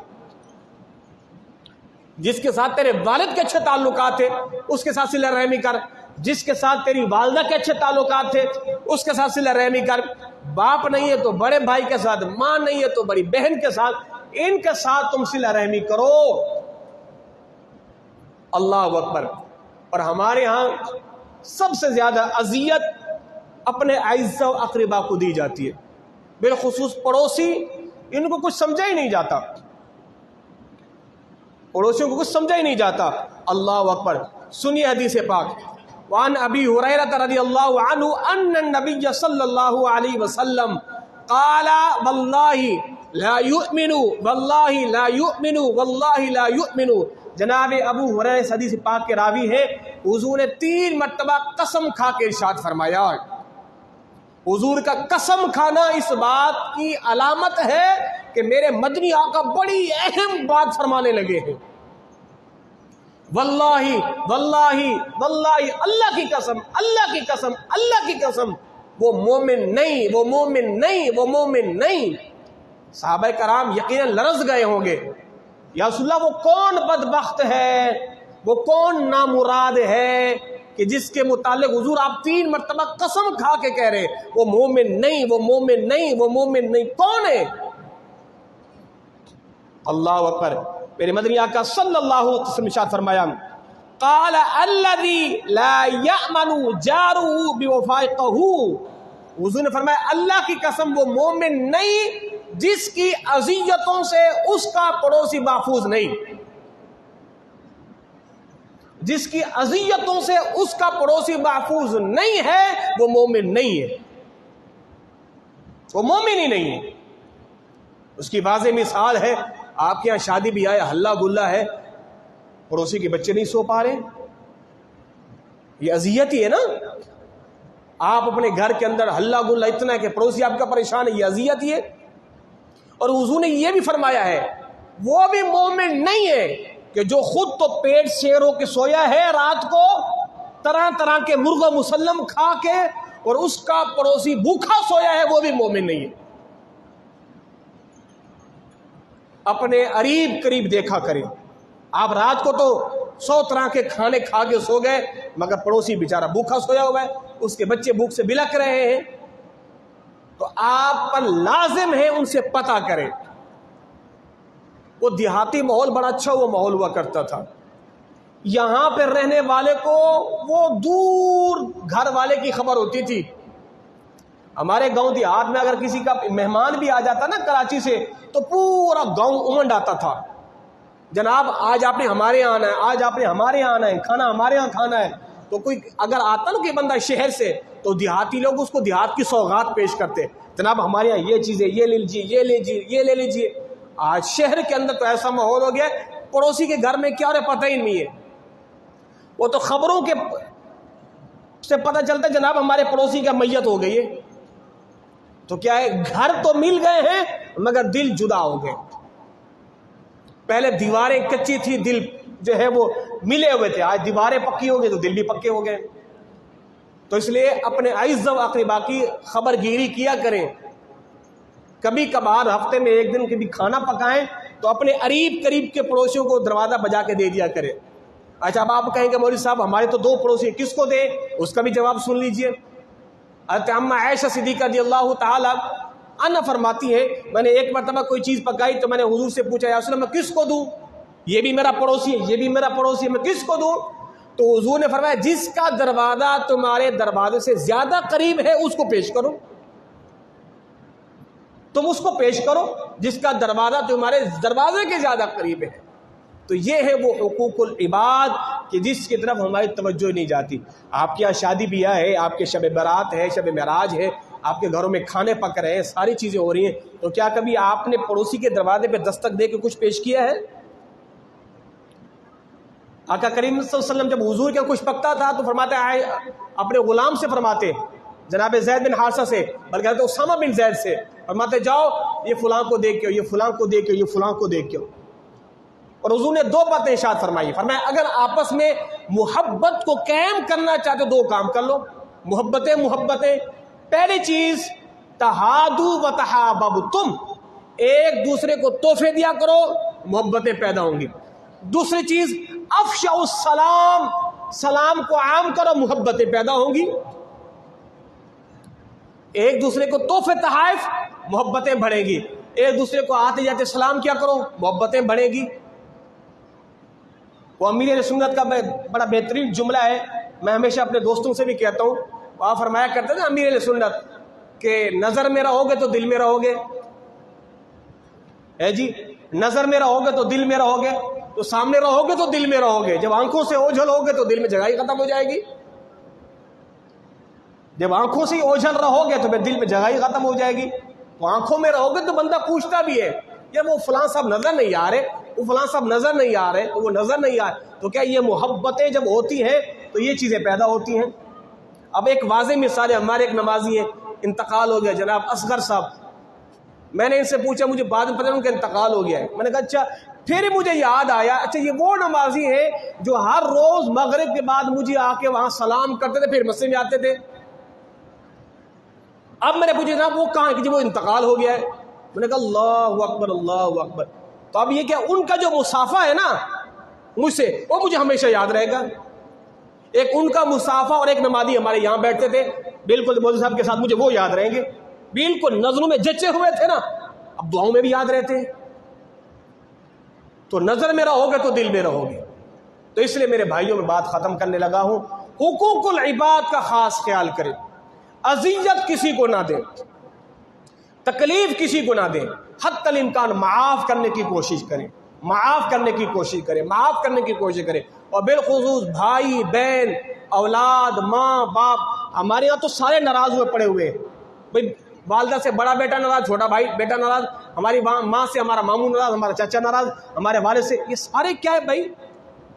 جس کے ساتھ تیرے والد کے اچھے تعلقات تھے اس کے ساتھ صلہ رحمی کر. جس کے ساتھ تیری والدہ کے اچھے تعلقات تھے اس کے ساتھ صلہ رحمی کر. باپ نہیں ہے تو بڑے بھائی کے ساتھ, ماں نہیں ہے تو بڑی بہن کے ساتھ, ان کے ساتھ تم صلہ رحمی کرو. اللہ اکبر. اور ہمارے ہاں سب سے زیادہ اذیت اپنے اعزاء و اقربا کو دی جاتی ہے, بالخصوص پڑوسی. ان کو کچھ سمجھا ہی نہیں جاتا, پڑوسیوں کو کچھ سمجھا ہی نہیں جاتا. اللہ اکبر. سنیے حدیث پاک. وعن ابی ہریرہ رضی اللہ عنہ ان النبی صلی اللہ علیہ وسلم قال واللہ لا یؤمن واللہ لا یؤمن واللہ لا یؤمن. جناب ابو ہریرہ حدیث پاک کے راوی ہے. حضور نے 3 مرتبہ قسم کھا کے ارشاد فرمایا. حضور کا قسم کھانا اس بات کی علامت ہے کہ میرے مدنی آقا بڑی اہم بات فرمانے لگے ہیں. واللہ واللہ واللہ, اللہ کی قسم, اللہ کی قسم, اللہ کی قسم, وہ مومن نہیں, وہ مومن نہیں, وہ مومن نہیں. صحابہ کرام یقیناً لرز گئے ہوں گے, یا رسول اللہ وہ کون بدبخت ہے, وہ کون نامراد ہے کہ جس کے متعلق حضور آپ 3 مرتبہ قسم کھا کے کہہ رہے ہیں وہ مومن نہیں، وہ مومن نہیں، وہ مومن نہیں، کون ہے؟ اللہ اکبر۔ میرے مدنی آقا صلی اللہ علیہ وسلم ارشاد فرمایا قال الذی لا یأمن جارہ بوفاقہ، حضور نے فرمایا اللہ کی قسم وہ مومن نہیں جس کی اذیتوں سے اس کا پڑوسی محفوظ نہیں، جس کی اذیتوں سے اس کا پڑوسی محفوظ نہیں ہے وہ مومن نہیں ہے، وہ مومن ہی نہیں ہے۔ اس کی واضح مثال ہے، آپ کے یہاں شادی بھی آئے، ہلہ گلہ ہے، پڑوسی کے بچے نہیں سو پا رہے، یہ اذیت ہی ہے نا۔ آپ اپنے گھر کے اندر ہلہ گلہ اتنا ہے کہ پڑوسی آپ کا پریشان ہے، یہ اذیت ہی ہے۔ اور حضور نے یہ بھی فرمایا ہے وہ بھی مومن نہیں ہے کہ جو خود تو پیٹ شیر ہو کے سویا ہے رات کو طرح طرح کے مرغ مسلم کھا کے، اور اس کا پڑوسی بھوکا سویا ہے، وہ بھی مومن نہیں ہے۔ اپنے قریب قریب دیکھا کریں، آپ رات کو تو 100 طرح کے کھانے کھا کے سو گئے، مگر پڑوسی بیچارہ بھوکا سویا ہوا ہے، اس کے بچے بھوک سے بلک رہے ہیں، تو آپ پر لازم ہے ان سے پتہ کریں۔ وہ دیہاتی ماحول بڑا اچھا وہ ماحول ہوا کرتا تھا، یہاں پہ رہنے والے کو وہ دور گھر والے کی خبر ہوتی تھی۔ ہمارے گاؤں دیہات میں اگر کسی کا مہمان بھی آ جاتا نا کراچی سے تو پورا گاؤں امنڈ آتا تھا، جناب آج آپ نے ہمارے یہاں آنا ہے، آج آپ نے ہمارے یہاں آنا ہے، کھانا ہمارے یہاں کھانا ہے۔ تو کوئی اگر آتا نا کوئی بندہ شہر سے تو دیہاتی لوگ اس کو دیہات کی سوغات پیش کرتے، جناب ہمارے یہاں یہ چیزیں، یہ لے لیجیے، یہ لے لیجیے، یہ لے لیجیے۔ آج شہر کے اندر تو ایسا ماحول ہو گیا پڑوسی کے گھر میں کیا ہو رہا ہے پتہ ہی نہیں ہے، وہ تو خبروں کے سے پتہ چلتا ہے جناب ہمارے پڑوسی کا میت ہو گئی ہے۔ تو کیا ہے، گھر تو مل گئے ہیں مگر دل جدا ہو گئے۔ پہلے دیواریں کچی تھی، دل جو ہے وہ ملے ہوئے تھے، آج دیواریں پکی ہو گئی تو دل بھی پکے ہو گئے۔ تو اس لیے اپنے اعزا و اقربا کی خبر گیری کیا کریں، کبھی کبھار ہفتے میں ایک دن کبھی کھانا پکائیں تو اپنے قریب قریب کے پڑوسیوں کو دروازہ بجا کے دے دیا کریں۔ اچھا اب آپ کہیں گے مولوی صاحب ہمارے تو 2 پڑوسی، کس کو دیں؟ اس کا بھی جواب سن لیجئے۔ حضرت اما عائشہ صدیقہ رضی اللہ تعالی عنہ فرماتی ہے میں نے ایک مرتبہ کوئی چیز پکائی تو میں نے حضور سے پوچھا یا رسول اللہ میں کس کو دوں؟ یہ بھی میرا پڑوسی ہے، یہ بھی میرا پڑوسی ہے، میں کس کو دوں؟ تو حضور نے فرمایا جس کا دروازہ تمہارے دروازے سے زیادہ قریب ہے اس کو پیش کرو، تم اس کو پیش کرو جس کا دروازہ تمہارے دروازے کے زیادہ قریب ہے۔ تو یہ ہے وہ حقوق العباد کہ جس کی طرف ہماری توجہ نہیں جاتی۔ آپ کے یہاں شادی بیاہ ہے، آپ کے شب برات ہے، شب معراج ہے، آپ کے گھروں میں کھانے پک رہے ہیں، ساری چیزیں ہو رہی ہیں، تو کیا کبھی آپ نے پڑوسی کے دروازے پہ دستک دے کے کچھ پیش کیا ہے؟ آقا کریم صلی اللہ علیہ وسلم جب حضور کا کچھ پکتا تھا تو فرماتے آئے اپنے غلام سے، فرماتے جناب زید بن حارثہ سے، بلکہ حضرت اسامہ بن زید سے، فرماتے جاؤ یہ فلاں کو دیکھ کے، یہ فلاں کو دیکھ کے، یہ فلاں کو دیکھ کے۔ اور حضور نے 2 باتیں ارشاد فرمائی، فرمایا اگر آپس میں محبت کو قائم کرنا چاہتے 2 کام کر لو، محبتیں۔ پہلی چیز تہادو و تحاببتم، ایک دوسرے کو تحفے دیا کرو، محبتیں پیدا ہوں گی۔ دوسری چیز افشوا السلام، سلام کو عام کرو، محبتیں پیدا ہوں گی۔ ایک دوسرے کو تحفے تحائف، محبتیں بڑھیں گی۔ ایک دوسرے کو آتے جاتے سلام کیا کرو، محبتیں بڑھیں گی۔ وہ امیر اہل سنت کا بڑا بہترین جملہ ہے، میں ہمیشہ اپنے دوستوں سے بھی کہتا ہوں، وہ فرمایا کرتے تھے امیر اہل سنت کہ نظر میں رہو گے تو دل میں رہو گے، ہے جی، نظر میں رہو گے تو دل میں رہو گے، تو سامنے رہو گے تو دل میں رہو گے، جب آنکھوں سے اوجھل ہوگے تو دل میں جگہ ہی ختم ہو جائے گی، جب آنکھوں سے اوجھل رہو گے تو پھر دل میں جگہ ہی ختم ہو جائے گی۔ تو آنکھوں میں رہو گے تو بندہ پوچھتا بھی ہے یہ وہ فلاں صاحب نظر نہیں آ رہے، وہ فلاں صاحب نظر نہیں آ رہے، تو وہ نظر نہیں آ رہے، تو کیا یہ محبتیں جب ہوتی ہیں تو یہ چیزیں پیدا ہوتی ہیں۔ اب ایک واضح مثال ہے، ہمارے ایک نمازی ہیں، انتقال ہو گیا جناب اصغر صاحب، میں نے ان سے پوچھا مجھے بعد میں پتہ ان کا انتقال ہو گیا ہے، میں نے کہا اچھا، پھر مجھے یاد آیا اچھا یہ وہ نمازی ہیں جو ہر روز مغرب کے بعد مجھے آ کے وہاں سلام کرتے تھے پھر مسجد میں آتے تھے۔ اب میں نے پوچھا جناب وہ کہاں ہے کہ جی وہ انتقال ہو گیا ہے، میں نے کہا اللہ اکبر اللہ اکبر۔ تو اب یہ کیا ان کا جو مسافہ ہے نا مجھ سے وہ مجھے ہمیشہ یاد رہے گا، ایک ان کا مسافہ اور ایک نمازی ہمارے یہاں بیٹھتے تھے، بالکل مولوی صاحب کے ساتھ مجھے وہ یاد رہیں گے، بالکل نظروں میں جچے ہوئے تھے نا، اب دعاؤں میں بھی یاد رہتے ہیں۔ تو نظر میں رہو گے تو دل میں رہو گے۔ تو اس لیے میرے بھائیوں میں بات ختم کرنے لگا ہوں، حقوق العباد کا خاص خیال کریں، اذیت کسی کو نہ دیں، تکلیف کسی کو نہ دیں، حتی الامکان معاف کرنے کی کوشش کریں، معاف کرنے کی کوشش کریں، معاف کرنے کی کوشش کریں۔ اور بالخصوص بھائی بہن، اولاد، ماں باپ، ہمارے یہاں تو سارے ناراض ہوئے پڑے ہوئے ہیں بھائی، والدہ سے بڑا بیٹا ناراض، چھوٹا بھائی بیٹا ناراض، ہماری ماں سے ہمارا ماموں ناراض، ہمارا چچا ناراض، ہمارے والد سے، یہ سارے کیا ہے بھائی؟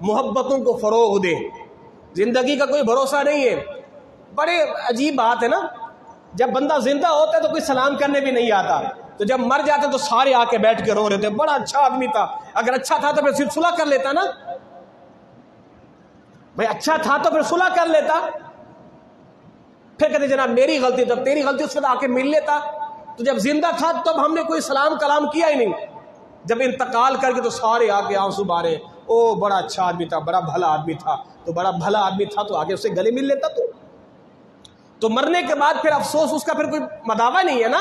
محبتوں کو فروغ دے، زندگی کا کوئی بھروسہ نہیں ہے۔ بڑے عجیب بات ہے نا، جب بندہ زندہ ہوتا ہے تو کوئی سلام کرنے بھی نہیں آتا، تو جب مر جاتا تو سارے آ کے بیٹھ کے رو رہے تھے، بڑا اچھا آدمی تھا، اگر اچھا تھا تو پھر صرف صلح کر لیتا نا بھائی، اچھا تھا تو پھر صلح کر لیتا، پھر کہتے جناب میری غلطی، تب تیری غلطی، اس کے بعد آ کے مل لیتا۔ تو جب زندہ تھا تب ہم نے کوئی سلام کلام کیا ہی نہیں، جب انتقال کر کے تو سارے آ کے آنسو بارے، او بڑا اچھا آدمی تھا، بڑا بھلا آدمی تھا، تو بڑا بھلا آدمی تھا تو آگے اس سے گلے مل لیتا۔ تو مرنے کے بعد پھر افسوس، اس کا پھر کوئی مداوع نہیں ہے نا۔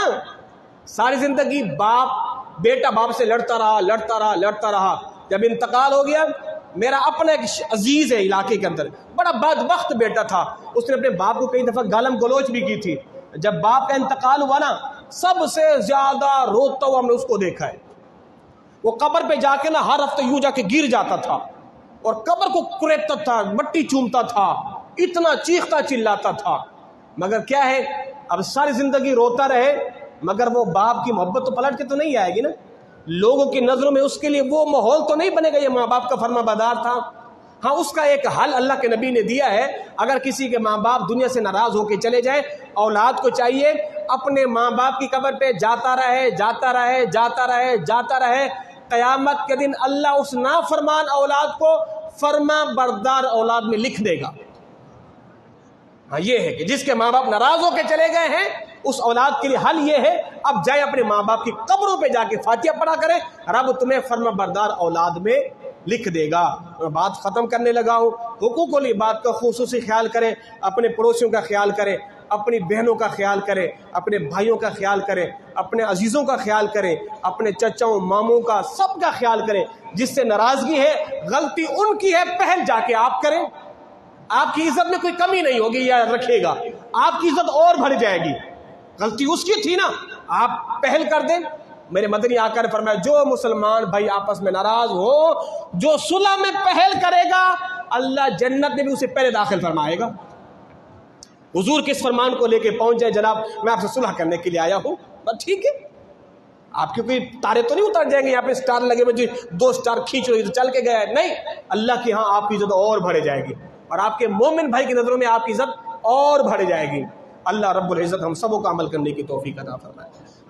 ساری زندگی بیٹا باپ سے لڑتا رہا، لڑتا رہا، لڑتا رہا، جب انتقال ہو گیا، میرا اپنا ایک عزیز ہے علاقے کے اندر، بڑا بدبخت بیٹا تھا، اس نے اپنے باپ کو کئی دفعہ گالم گلوچ بھی کی تھی۔ جب باپ کا انتقال ہوا نا، سب سے زیادہ روتا ہوا ہم نے اس کو دیکھا ہے۔ وہ قبر پہ جا کے نا ہر ہفتے یوں جا کے گر جاتا تھا اور قبر کو کریتا تھا، مٹی چومتا تھا، اتنا چیختا چلاتا تھا، مگر کیا ہے، اب ساری زندگی روتا رہے، مگر وہ باپ کی محبت تو پلٹ کے تو نہیں آئے گی نا، لوگوں کی نظروں میں اس کے لیے وہ ماحول تو نہیں بنے گا یہ ماں باپ کا فرما بردار تھا۔ ہاں، اس کا ایک حل اللہ کے نبی نے دیا ہے، اگر کسی کے ماں باپ دنیا سے ناراض ہو کے چلے جائیں، اولاد کو چاہیے اپنے ماں باپ کی قبر پہ جاتا رہے، جاتا رہے، جاتا رہے، جاتا رہے، قیامت کے دن اللہ اس نافرمان اولاد کو فرما بردار اولاد میں لکھ دے گا۔ ہاں، یہ ہے کہ جس کے ماں باپ ناراض ہو کے چلے گئے ہیں، اس اولاد کے لیے حل یہ ہے، اب جائے اپنے ماں باپ کی قبروں پہ جا کے فاتحہ پڑھا کرے، رب تمہیں فرما بردار اولاد میں لکھ دے گا۔ میں بات ختم کرنے لگا ہوں، حقوق العباد کا خصوصی خیال کریں، اپنے پڑوسیوں کا خیال کریں، اپنی بہنوں کا خیال کریں، اپنے بھائیوں کا خیال کریں، اپنے عزیزوں کا خیال کریں، اپنے چچاؤں ماموں کا، سب کا خیال کریں۔ جس سے ناراضگی ہے، غلطی ان کی ہے، پہل جا کے آپ کریں، آپ کی عزت میں کوئی کمی نہیں ہوگی، یا رکھے گا، آپ کی عزت اور بڑھ جائے گی۔ غلطی اس کی تھی نا، آپ پہل کر دیں۔ میرے مدنی آقا نے فرمایا، جو مسلمان بھائی آپس میں ناراض ہو، جو صلح میں پہل کرے گا، اللہ جنت میں بھی اسے پہلے داخل فرمائے گا۔ حضور کس فرمان کو لے کے پہنچ جائے، جناب میں آپ سے صلح کرنے کے لیے آیا ہوں، بس ٹھیک ہے، آپ کے کوئی تارے تو نہیں اتر جائیں گے، یہاں پہ سٹار لگے ہوئے جو 2 سٹار کھینچ رہے تو چل کے گیا ہے، نہیں، اللہ کی ہاں آپ کی عزت اور بڑھ جائے گی، اور آپ کے مومن بھائی کی نظروں میں آپ کی عزت اور بڑھ جائے گی۔ اللہ رب العزت ہم سبوں کا عمل کرنے کی توفیق عطا فرمائے۔